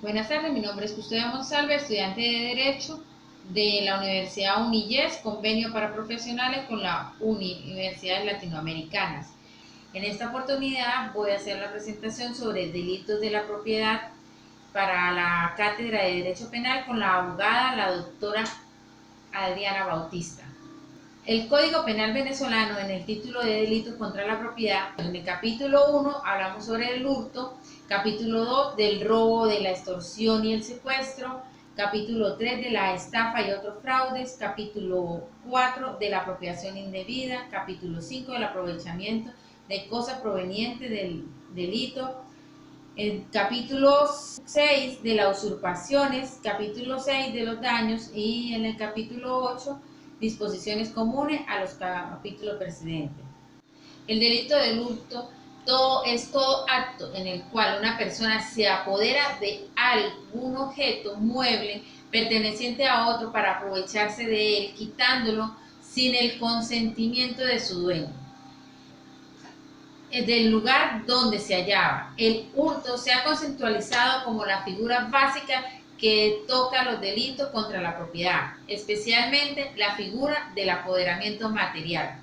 Buenas tardes, mi nombre es Custodia Monsalve, estudiante de Derecho de la Universidad UNIYES, convenio para profesionales con la Universidades Latinoamericanas. En esta oportunidad voy a hacer la presentación sobre delitos de la propiedad para la Cátedra de Derecho Penal con la abogada, la doctora Adriana Bautista. El Código Penal venezolano, en el título de delitos contra la propiedad, en el capítulo 1 hablamos sobre el hurto, capítulo 2 del robo, de la extorsión y el secuestro, capítulo 3 de la estafa y otros fraudes, capítulo 4 de la apropiación indebida, capítulo 5 del aprovechamiento de cosas provenientes del delito, el capítulo 6 de las usurpaciones, capítulo 6 de los daños y en el capítulo 8 disposiciones comunes a los capítulos precedentes. El delito del hurto es todo acto en el cual una persona se apodera de algún objeto mueble perteneciente a otro para aprovecharse de él, quitándolo sin el consentimiento de su dueño del lugar donde se hallaba. El hurto se ha conceptualizado como la figura básica que toca los delitos contra la propiedad, especialmente la figura del apoderamiento material.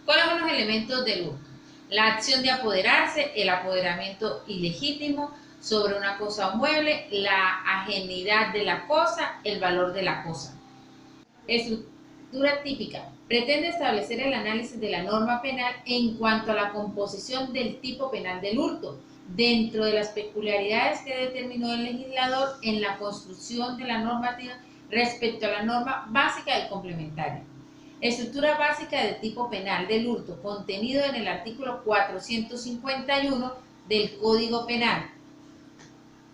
¿Cuáles son los elementos del hurto? La acción de apoderarse, el apoderamiento ilegítimo sobre una cosa o mueble, la ajenidad de la cosa, el valor de la cosa. Estructura típica. Pretende establecer el análisis de la norma penal en cuanto a la composición del tipo penal del hurto, dentro de las peculiaridades que determinó el legislador en la construcción de la normativa respecto a la norma básica y complementaria. Estructura básica de tipo penal del hurto, contenido en el artículo 451 del Código Penal.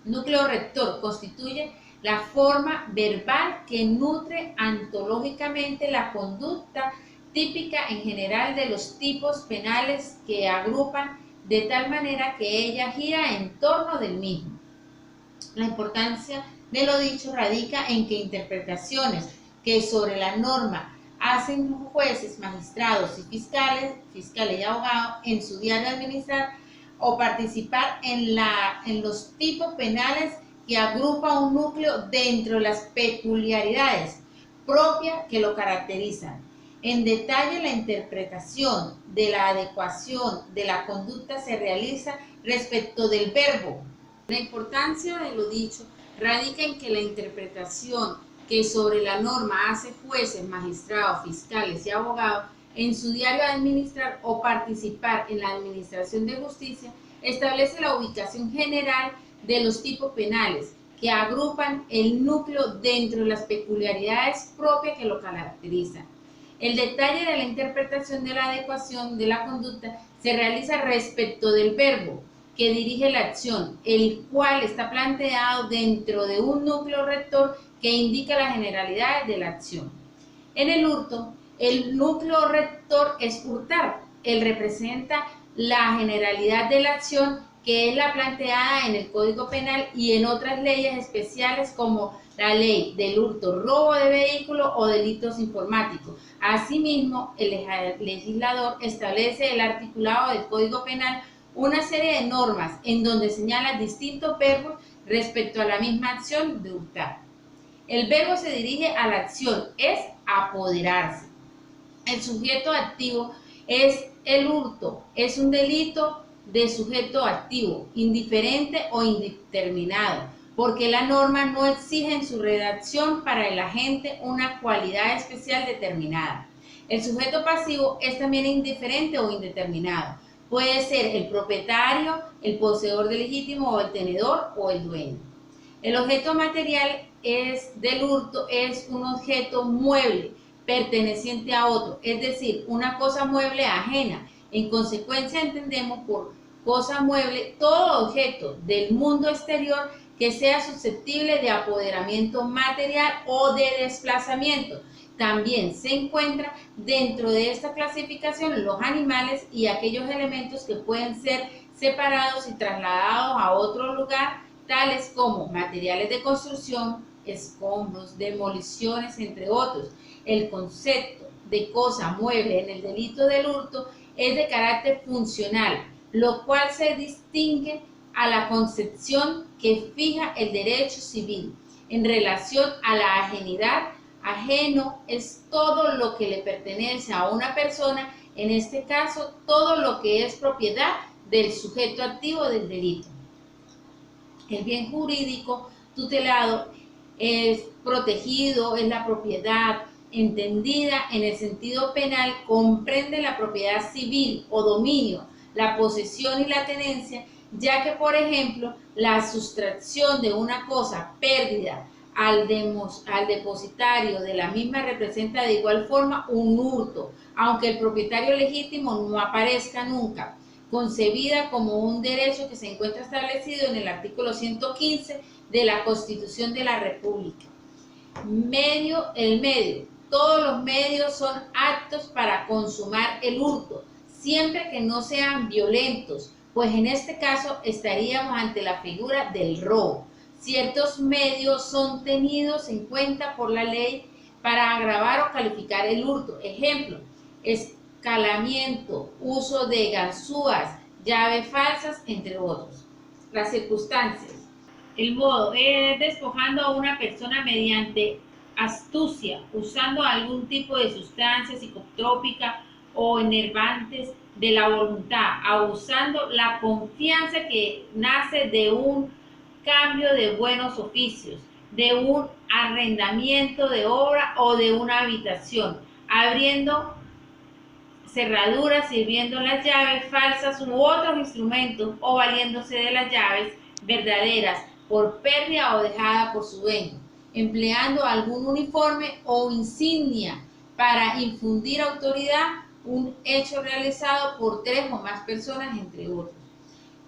Núcleo rector constituye la forma verbal que nutre antológicamente la conducta típica en general de los tipos penales que agrupan de tal manera que ella gira en torno del mismo. La importancia de lo dicho radica en que interpretaciones que sobre la norma hacen jueces, magistrados y fiscales y abogados en su diario administrar o participar en los tipos penales que agrupa un núcleo dentro de las peculiaridades propias que lo caracterizan. En detalle, la interpretación de la adecuación de la conducta se realiza respecto del verbo. La importancia de lo dicho radica en que la interpretación que sobre la norma hace jueces, magistrados, fiscales y abogados en su diario administrar o participar en la administración de justicia establece la ubicación general de los tipos penales que agrupan el núcleo dentro de las peculiaridades propias que lo caracterizan. El detalle de la interpretación de la adecuación de la conducta se realiza respecto del verbo que dirige la acción, el cual está planteado dentro de un núcleo rector que indica las generalidades de la acción. En el hurto, el núcleo rector es hurtar. Él representa la generalidad de la acción que es la planteada en el Código Penal y en otras leyes especiales como la ley del hurto, robo de vehículo o delitos informáticos. Asimismo, el legislador establece el articulado del Código Penal una serie de normas en donde señala distintos verbos respecto a la misma acción de hurtar. El verbo se dirige a la acción, es apoderarse. El sujeto activo es el hurto, es un delito de sujeto activo, indiferente o indeterminado, porque la norma no exige en su redacción para el agente una cualidad especial determinada. El sujeto pasivo es también indiferente o indeterminado. Puede ser el propietario, el poseedor del legítimo o el tenedor o el dueño. El objeto material del hurto es un objeto mueble perteneciente a otro, es decir, una cosa mueble ajena. En consecuencia, entendemos por cosa mueble todo objeto del mundo exterior que sea susceptible de apoderamiento material o de desplazamiento. También se encuentra dentro de esta clasificación los animales y aquellos elementos que pueden ser separados y trasladados a otro lugar, tales como materiales de construcción, escombros, demoliciones, entre otros. El concepto de cosa mueble en el delito del hurto es de carácter funcional, lo cual se distingue a la concepción que fija el derecho civil en relación a la ajenidad. Ajeno es todo lo que le pertenece a una persona, en este caso todo lo que es propiedad del sujeto activo del delito. El bien jurídico tutelado es protegido, es la propiedad entendida en el sentido penal, comprende la propiedad civil o dominio, la posesión y la tenencia, ya que, por ejemplo, la sustracción de una cosa, pérdida, al depositario de la misma representa de igual forma un hurto, aunque el propietario legítimo no aparezca nunca, concebida como un derecho que se encuentra establecido en el artículo 115 de la Constitución de la República. El medio. Todos los medios son aptos para consumar el hurto, siempre que no sean violentos, pues en este caso estaríamos ante la figura del robo. Ciertos medios son tenidos en cuenta por la ley para agravar o calificar el hurto. Ejemplo, escalamiento, uso de ganzúas, llaves falsas, entre otros. Las circunstancias. El modo es despojando a una persona mediante astucia, usando algún tipo de sustancia psicotrópica o enervantes de la voluntad, abusando la confianza que nace de un cambio de buenos oficios, de un arrendamiento de obra o de una habitación, abriendo cerraduras, sirviendo las llaves falsas u otros instrumentos o valiéndose de las llaves verdaderas por pérdida o dejada por su dueño, empleando algún uniforme o insignia para infundir autoridad, un hecho realizado por 3 o más personas, entre otros.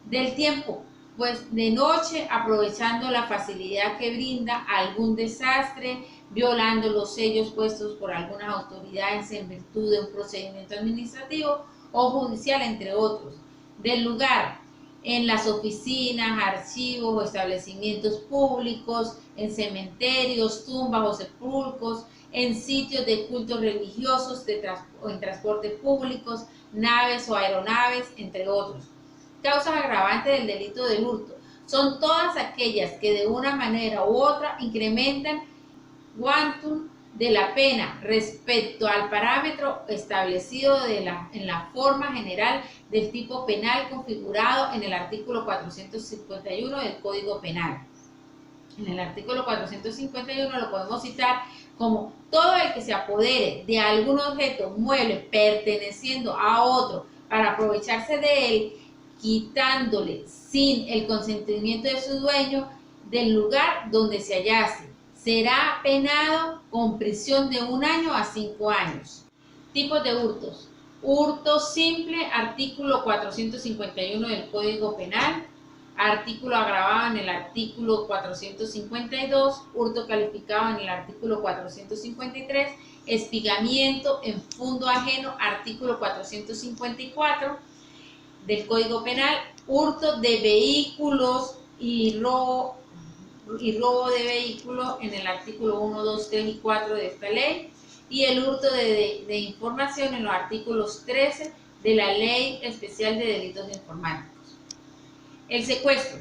Del tiempo, pues de noche, aprovechando la facilidad que brinda algún desastre, violando los sellos puestos por algunas autoridades en virtud de un procedimiento administrativo o judicial, entre otros. Del lugar, en las oficinas, archivos o establecimientos públicos, en cementerios, tumbas o sepulcros, en sitios de cultos religiosos o en transportes públicos, naves o aeronaves, entre otros. Causas agravantes del delito del hurto son todas aquellas que de una manera u otra incrementan quantum de la pena respecto al parámetro establecido en la forma general del tipo penal configurado en el artículo 451 del Código Penal. En el artículo 451 lo podemos citar como todo el que se apodere de algún objeto mueble perteneciendo a otro para aprovecharse de él, quitándole sin el consentimiento de su dueño del lugar donde se hallase, será penado con prisión de 1 año a 5 años. Tipos de hurtos. Hurto simple, artículo 451 del Código Penal. Artículo agravado en el artículo 452. Hurto calificado en el artículo 453. Espigamiento en fundo ajeno, artículo 454 del Código Penal. Hurto de vehículos y robo de vehículos en el artículo 1, 2, 3 y 4 de esta ley, y el hurto de información en los artículos 13 de la Ley Especial de Delitos Informáticos. El secuestro.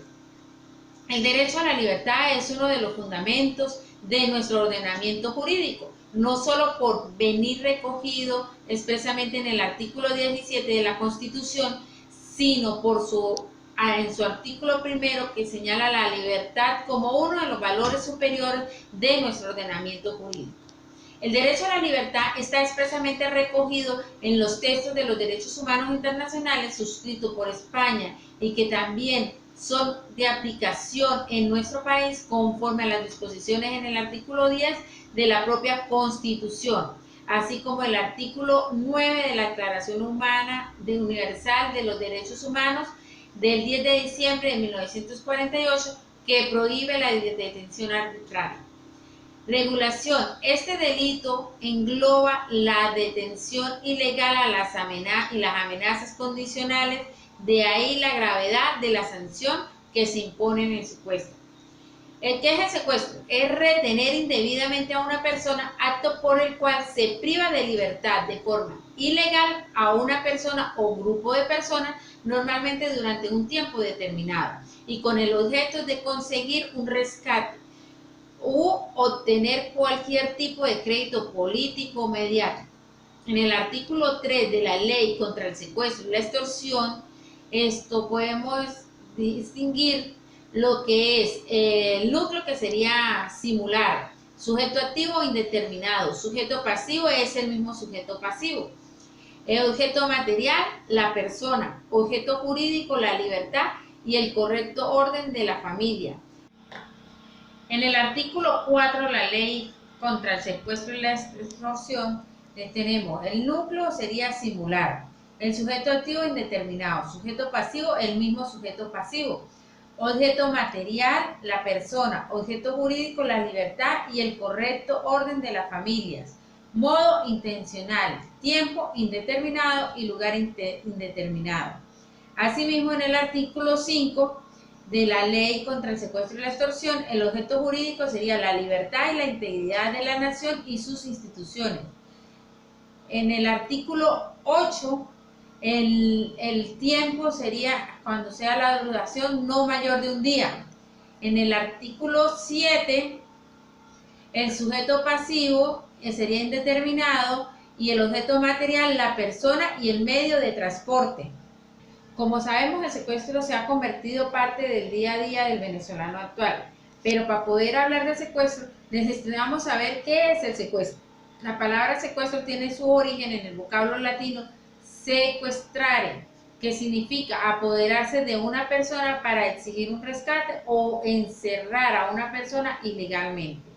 El derecho a la libertad es uno de los fundamentos de nuestro ordenamiento jurídico, no solo por venir recogido expresamente en el artículo 17 de la Constitución, sino en su artículo primero, que señala la libertad como uno de los valores superiores de nuestro ordenamiento jurídico. El derecho a la libertad está expresamente recogido en los textos de los derechos humanos internacionales suscritos por España y que también son de aplicación en nuestro país conforme a las disposiciones en el artículo 10 de la propia Constitución, así como el artículo 9 de la Declaración Universal de los Derechos Humanos del 10 de diciembre de 1948, que prohíbe la detención arbitraria. Regulación. Este delito engloba la detención ilegal y las amenazas condicionales, de ahí la gravedad de la sanción que se impone en el secuestro. ¿Qué es el secuestro? Es retener indebidamente a una persona, acto por el cual se priva de libertad de forma ilegal a una persona o grupo de personas, normalmente durante un tiempo determinado, y con el objeto de conseguir un rescate u obtener cualquier tipo de crédito político o mediático. En el artículo 3 de la ley contra el secuestro y la extorsión, esto podemos distinguir lo que es el núcleo, que sería simular, sujeto activo o indeterminado, sujeto pasivo es el mismo sujeto pasivo, el objeto material, la persona, objeto jurídico, la libertad y el correcto orden de la familia. En el artículo 4 de la ley contra el secuestro y la extorsión, tenemos el núcleo sería simular, el sujeto activo indeterminado, sujeto pasivo el mismo sujeto pasivo, objeto material la persona, objeto jurídico la libertad y el correcto orden de las familias, modo intencional, tiempo indeterminado y lugar indeterminado. Asimismo, en el artículo 5 de la ley contra el secuestro y la extorsión, el objeto jurídico sería la libertad y la integridad de la nación y sus instituciones. En el artículo 8, el tiempo sería cuando sea la duración no mayor de un día. En el artículo 7, el sujeto pasivo sería indeterminado y el objeto material la persona y el medio de transporte. Como sabemos, el secuestro se ha convertido parte del día a día del venezolano actual, pero para poder hablar de secuestro necesitamos saber qué es el secuestro. La palabra secuestro tiene su origen en el vocablo latino sequestrare, que significa apoderarse de una persona para exigir un rescate o encerrar a una persona ilegalmente.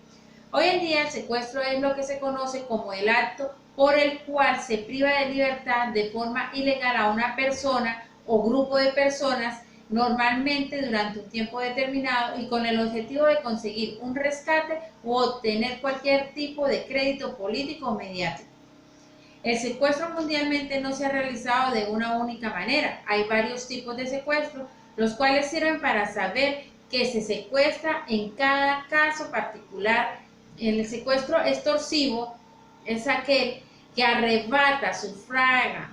Hoy en día el secuestro es lo que se conoce como el acto por el cual se priva de libertad de forma ilegal a una persona o grupo de personas, normalmente durante un tiempo determinado y con el objetivo de conseguir un rescate u obtener cualquier tipo de crédito político o mediático. El secuestro mundialmente no se ha realizado de una única manera. Hay varios tipos de secuestro, los cuales sirven para saber que se secuestra en cada caso particular. El secuestro extorsivo es aquel que arrebata, sufraga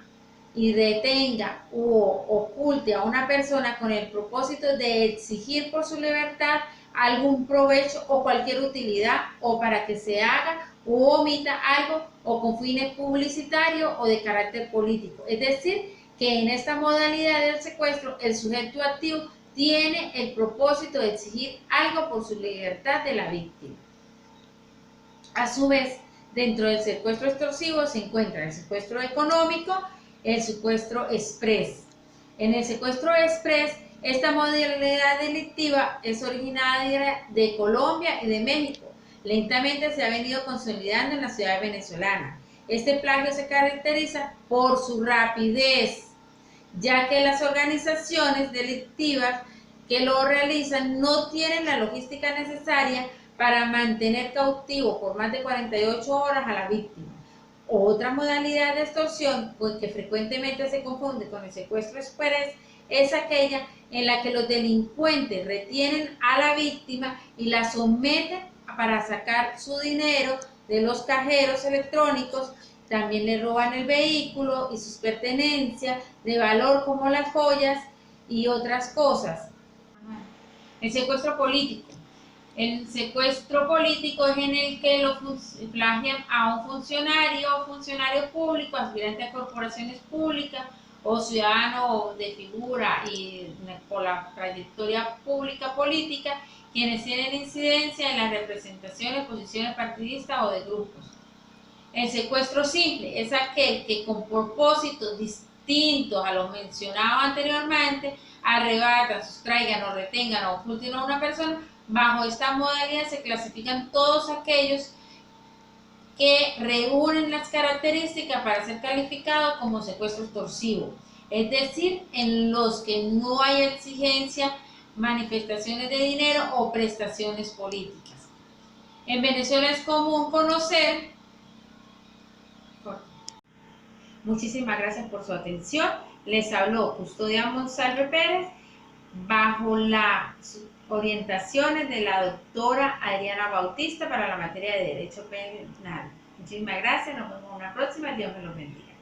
y detenga o oculte a una persona con el propósito de exigir por su libertad algún provecho o cualquier utilidad, o para que se haga o omita algo o con fines publicitarios o de carácter político. Es decir, que en esta modalidad del secuestro el sujeto activo tiene el propósito de exigir algo por su libertad de la víctima. A su vez, dentro del secuestro extorsivo se encuentra el secuestro económico, el secuestro express. En el secuestro express, esta modalidad delictiva es originaria de Colombia y de México. Lentamente se ha venido consolidando en la ciudad venezolana. Este plagio se caracteriza por su rapidez, ya que las organizaciones delictivas que lo realizan no tienen la logística necesaria para mantener cautivo por más de 48 horas a la víctima. Otra modalidad de extorsión, pues que frecuentemente se confunde con el secuestro express, es aquella en la que los delincuentes retienen a la víctima y la someten para sacar su dinero de los cajeros electrónicos. También le roban el vehículo y sus pertenencias de valor como las joyas y otras cosas. El secuestro político. El secuestro político es en el que lo plagian a un funcionario público, aspirante a corporaciones públicas o ciudadano de figura y por la trayectoria pública política, quienes tienen incidencia en las representaciones, posiciones partidistas o de grupos. El secuestro simple es aquel que con propósitos distintos a los mencionados anteriormente arrebatan, sustraigan o retengan o oculten a una persona. Bajo esta modalidad se clasifican todos aquellos que reúnen las características para ser calificados como secuestro extorsivo, es decir, en los que no hay exigencia, manifestaciones de dinero o prestaciones políticas. En Venezuela es común conocer. Muchísimas gracias por su atención. Les habló Custodia Monsalve Pérez bajo las orientaciones de la doctora Adriana Bautista para la materia de Derecho Penal. Muchísimas gracias, nos vemos en una próxima, Dios me los bendiga.